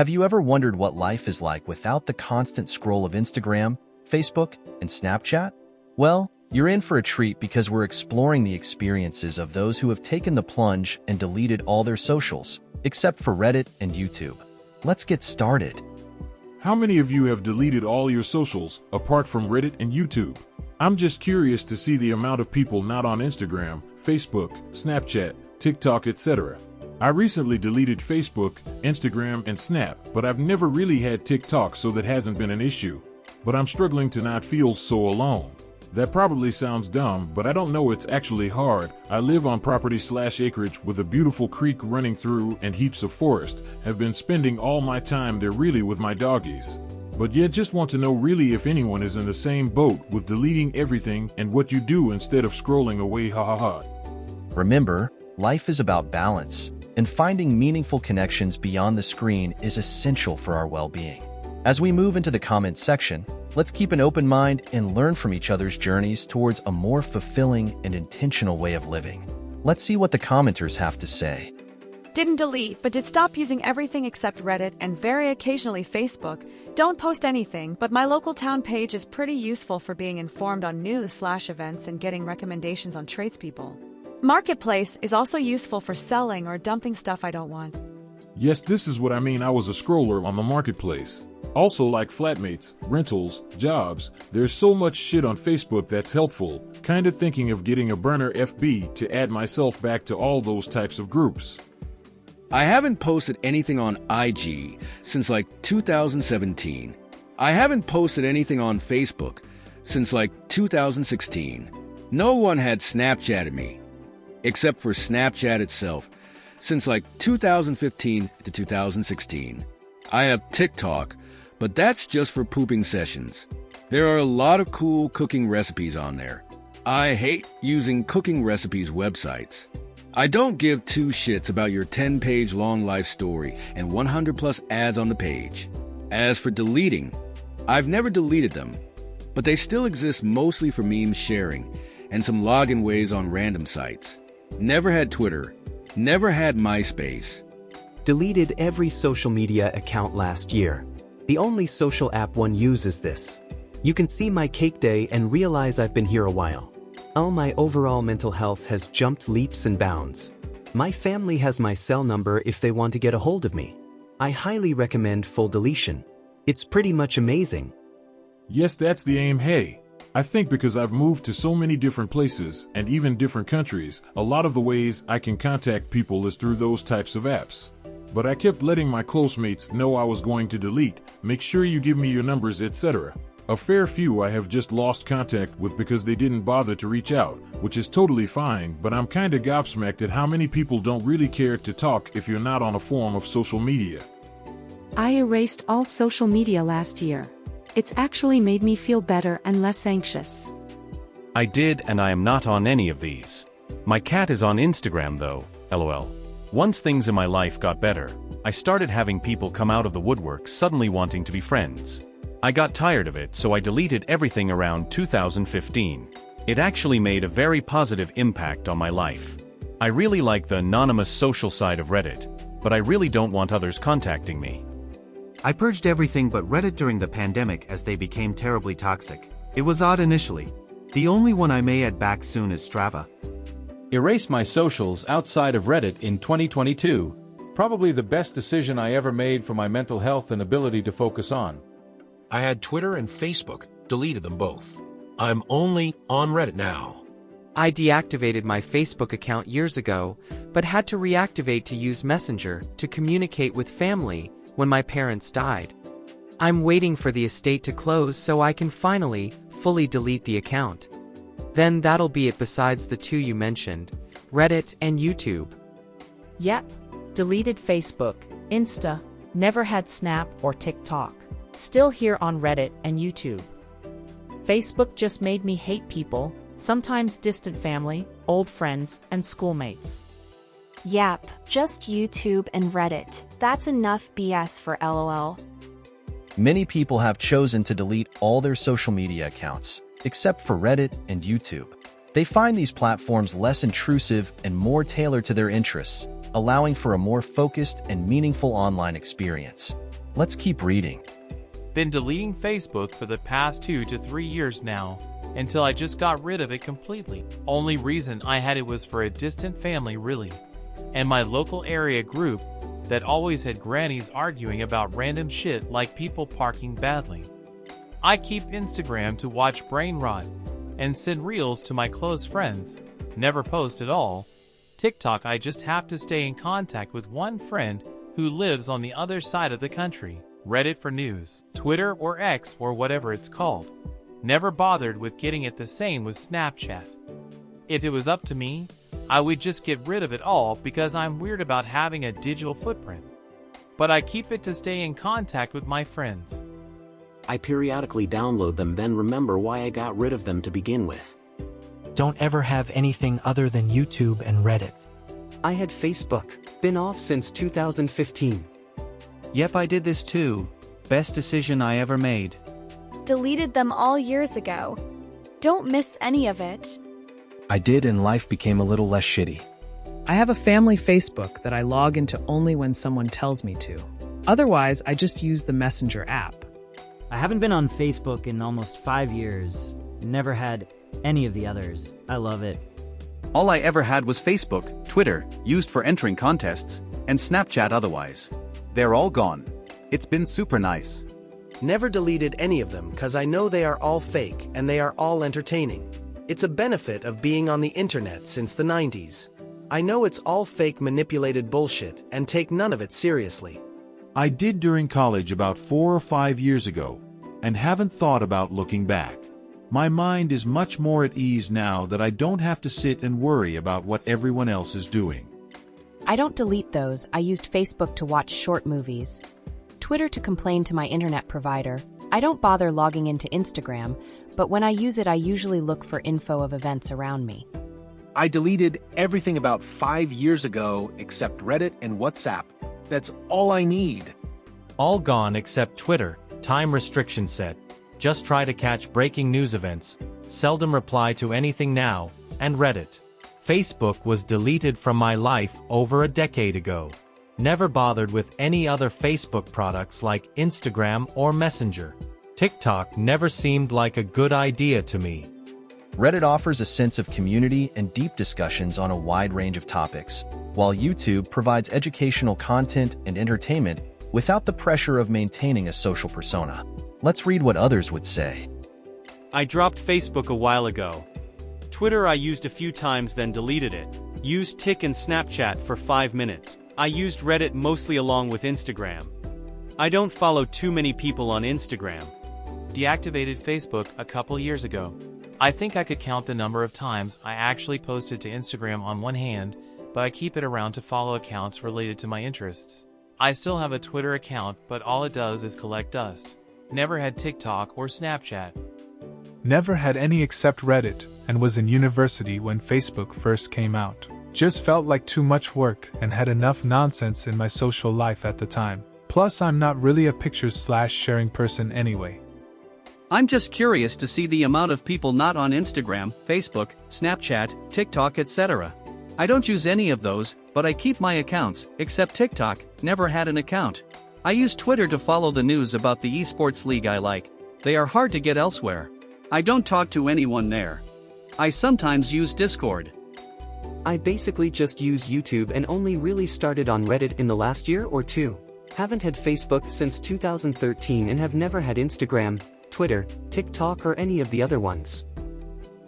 Have you ever wondered what life is like without the constant scroll of Instagram, Facebook, and Snapchat? Well, you're in for a treat because we're exploring the experiences of those who have taken the plunge and deleted all their socials, except for Reddit and YouTube. Let's get started. How many of you have deleted all your socials, apart from Reddit and YouTube? I'm just curious to see the amount of people not on Instagram, Facebook, Snapchat, TikTok, etc. I recently deleted Facebook, Instagram, and Snap, but I've never really had TikTok, so that hasn't been an issue. But I'm struggling to not feel so alone. That probably sounds dumb, but I don't know, it's actually hard. I live on property/acreage with a beautiful creek running through and heaps of forest. Have been spending all my time there really with my doggies. But yet just want to know really if anyone is in the same boat with deleting everything and what you do instead of scrolling away, ha ha ha. Remember, life is about balance, and finding meaningful connections beyond the screen is essential for our well-being. As we move into the comments section, let's keep an open mind and learn from each other's journeys towards a more fulfilling and intentional way of living. Let's see what the commenters have to say. Didn't delete, but did stop using everything except Reddit and very occasionally Facebook. Don't post anything, but my local town page is pretty useful for being informed on news/events and getting recommendations on tradespeople. Marketplace is also useful for selling or dumping stuff I don't want. Yes, this is what I mean. I was a scroller on the marketplace. Also like flatmates, rentals, jobs, there's so much shit on Facebook that's helpful. Kinda thinking of getting a burner FB to add myself back to all those types of groups. I haven't posted anything on IG since like 2017. I haven't posted anything on Facebook since like 2016. No one had Snapchatted me, except for Snapchat itself, since like 2015 to 2016. I have TikTok, but that's just for pooping sessions. There are a lot of cool cooking recipes on there. I hate using cooking recipes websites. I don't give two shits about your 10-page long life story and 100 plus ads on the page. As for deleting, I've never deleted them, but they still exist mostly for meme sharing and some login ways on random sites. Never had Twitter, never had MySpace. Deleted every social media account last year. The only social app one uses this. You can see my cake day and realize I've been here a while. Oh, my overall mental health has jumped leaps and bounds. My family has my cell number if they want to get a hold of me. I highly recommend full deletion. It's pretty much amazing. Yes, that's the aim. Hey, I think because I've moved to so many different places and even different countries, a lot of the ways I can contact people is through those types of apps. But I kept letting my close mates know I was going to delete, make sure you give me your numbers, etc. A fair few I have just lost contact with because they didn't bother to reach out, which is totally fine, but I'm kinda gobsmacked at how many people don't really care to talk if you're not on a form of social media. I erased all social media last year. It's actually made me feel better and less anxious. I did, and I am not on any of these. My cat is on Instagram though, lol. Once things in my life got better, I started having people come out of the woodwork suddenly wanting to be friends. I got tired of it, so I deleted everything around 2015. It actually made a very positive impact on my life. I really like the anonymous social side of Reddit, but I really don't want others contacting me. I purged everything but Reddit during the pandemic as they became terribly toxic. It was odd initially. The only one I may add back soon is Strava. Erased my socials outside of Reddit in 2022. Probably the best decision I ever made for my mental health and ability to focus on. I had Twitter and Facebook, deleted them both. I'm only on Reddit now. I deactivated my Facebook account years ago, but had to reactivate to use Messenger to communicate with family when my parents died. I'm waiting for the estate to close so I can finally, fully delete the account. Then that'll be it besides the two you mentioned, Reddit and YouTube. Yep, deleted Facebook, Insta, never had Snap or TikTok. Still here on Reddit and YouTube. Facebook just made me hate people, sometimes distant family, old friends, and schoolmates. Yep, just YouTube and Reddit. That's enough BS for LOL. Many people have chosen to delete all their social media accounts, except for Reddit and YouTube. They find these platforms less intrusive and more tailored to their interests, allowing for a more focused and meaningful online experience. Let's keep reading. Been deleting Facebook for the past 2 to 3 years now, until I just got rid of it completely. Only reason I had it was for a distant family really, and my local area group that always had grannies arguing about random shit like people parking badly. I keep Instagram to watch brain rot and send reels to my close friends, never post at all. TikTok I just have to stay in contact with one friend who lives on the other side of the country. Reddit for news, Twitter or X or whatever it's called. Never bothered with getting it the same with Snapchat. If it was up to me, I would just get rid of it all because I'm weird about having a digital footprint. But I keep it to stay in contact with my friends. I periodically download them, then remember why I got rid of them to begin with. Don't ever have anything other than YouTube and Reddit. I had Facebook, been off since 2015. Yep, I did this too. Best decision I ever made. Deleted them all years ago. Don't miss any of it. I did, and life became a little less shitty. I have a family Facebook that I log into only when someone tells me to. Otherwise, I just use the Messenger app. I haven't been on Facebook in almost 5 years. Never had any of the others. I love it. All I ever had was Facebook, Twitter, used for entering contests, and Snapchat otherwise. They're all gone. It's been super nice. Never deleted any of them because I know they are all fake and they are all entertaining. It's a benefit of being on the internet since the 90s. I know it's all fake manipulated bullshit and take none of it seriously. I did during college about 4 or 5 years ago, and haven't thought about looking back. My mind is much more at ease now that I don't have to sit and worry about what everyone else is doing. I don't delete those. I used Facebook to watch short movies, Twitter to complain to my internet provider. I don't bother logging into Instagram, but when I use it, I usually look for info of events around me. I deleted everything about 5 years ago except Reddit and WhatsApp. That's all I need. All gone except Twitter, time restriction set. Just try to catch breaking news events, seldom reply to anything now, and Reddit. Facebook was deleted from my life over a decade ago. Never bothered with any other Facebook products like Instagram or Messenger. TikTok never seemed like a good idea to me. Reddit offers a sense of community and deep discussions on a wide range of topics, while YouTube provides educational content and entertainment without the pressure of maintaining a social persona. Let's read what others would say. I dropped Facebook a while ago. Twitter I used a few times then deleted it. Used Tik and Snapchat for 5 minutes. I used Reddit mostly along with Instagram. I don't follow too many people on Instagram. Deactivated Facebook a couple years ago. I think I could count the number of times I actually posted to Instagram on one hand, but I keep it around to follow accounts related to my interests. I still have a Twitter account, but all it does is collect dust. Never had TikTok or Snapchat. Never had any except Reddit, and was in university when Facebook first came out. Just felt like too much work and had enough nonsense in my social life at the time. Plus, I'm not really a pictures/sharing person anyway. I'm just curious to see the amount of people not on Instagram, Facebook, Snapchat, TikTok, etc. I don't use any of those, but I keep my accounts, except TikTok, never had an account. I use Twitter to follow the news about the esports league I like. They are hard to get elsewhere. I don't talk to anyone there. I sometimes use Discord. I basically just use YouTube and only really started on Reddit in the last year or two. Haven't had Facebook since 2013 and have never had Instagram, Twitter, TikTok or any of the other ones.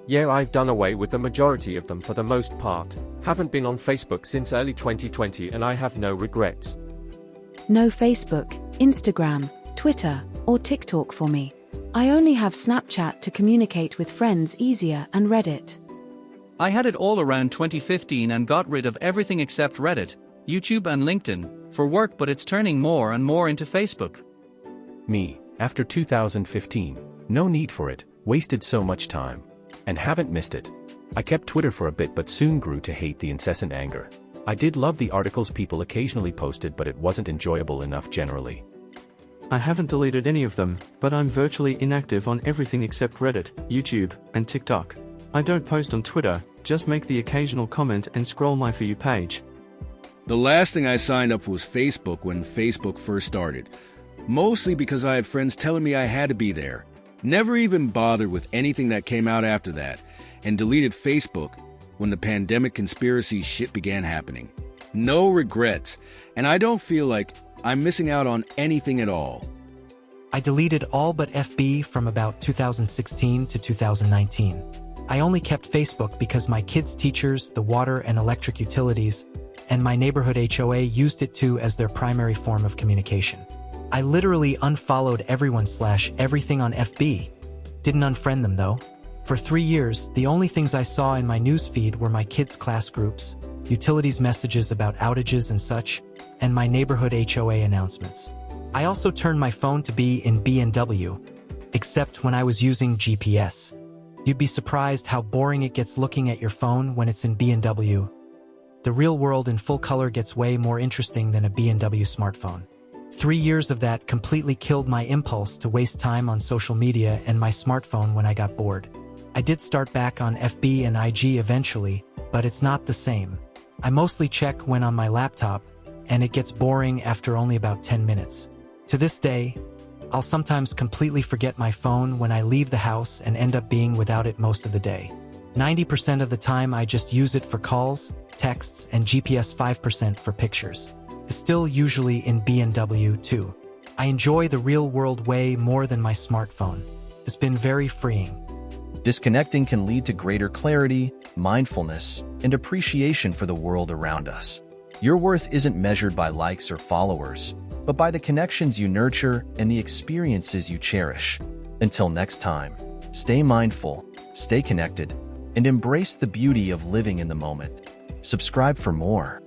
Yeah, I've done away with the majority of them for the most part. Haven't been on Facebook since early 2020 and I have no regrets. No Facebook, Instagram, Twitter, or TikTok for me. I only have Snapchat to communicate with friends easier and Reddit. I had it all around 2015 and got rid of everything except Reddit, YouTube and LinkedIn, for work, but it's turning more and more into Facebook. Me, after 2015, no need for it, wasted so much time. And haven't missed it. I kept Twitter for a bit but soon grew to hate the incessant anger. I did love the articles people occasionally posted, but it wasn't enjoyable enough generally. I haven't deleted any of them, but I'm virtually inactive on everything except Reddit, YouTube, and TikTok. I don't post on Twitter, just make the occasional comment and scroll my For You page. The last thing I signed up for was Facebook when Facebook first started, mostly because I had friends telling me I had to be there. Never even bothered with anything that came out after that, and deleted Facebook when the pandemic conspiracy shit began happening. No regrets, and I don't feel like I'm missing out on anything at all. I deleted all but FB from about 2016 to 2019. I only kept Facebook because my kids' teachers, the water and electric utilities, and my neighborhood HOA used it too as their primary form of communication. I literally unfollowed everyone/everything on FB. Didn't unfriend them though. For 3 years, the only things I saw in my newsfeed were my kids' class groups, utilities messages about outages and such, and my neighborhood HOA announcements. I also turned my phone to be in B&W, except when I was using GPS. You'd be surprised how boring it gets looking at your phone when it's in B&W. The real world in full color gets way more interesting than a B&W smartphone. 3 years of that completely killed my impulse to waste time on social media and my smartphone when I got bored. I did start back on FB and IG eventually, but it's not the same. I mostly check when on my laptop, and it gets boring after only about 10 minutes. To this day, I'll sometimes completely forget my phone when I leave the house and end up being without it most of the day. 90% of the time I just use it for calls, texts, and GPS 5% for pictures. It's still usually in B&W too. I enjoy the real world way more than my smartphone. It's been very freeing. Disconnecting can lead to greater clarity, mindfulness, and appreciation for the world around us. Your worth isn't measured by likes or followers, but by the connections you nurture and the experiences you cherish. Until next time, stay mindful, stay connected, and embrace the beauty of living in the moment. Subscribe for more.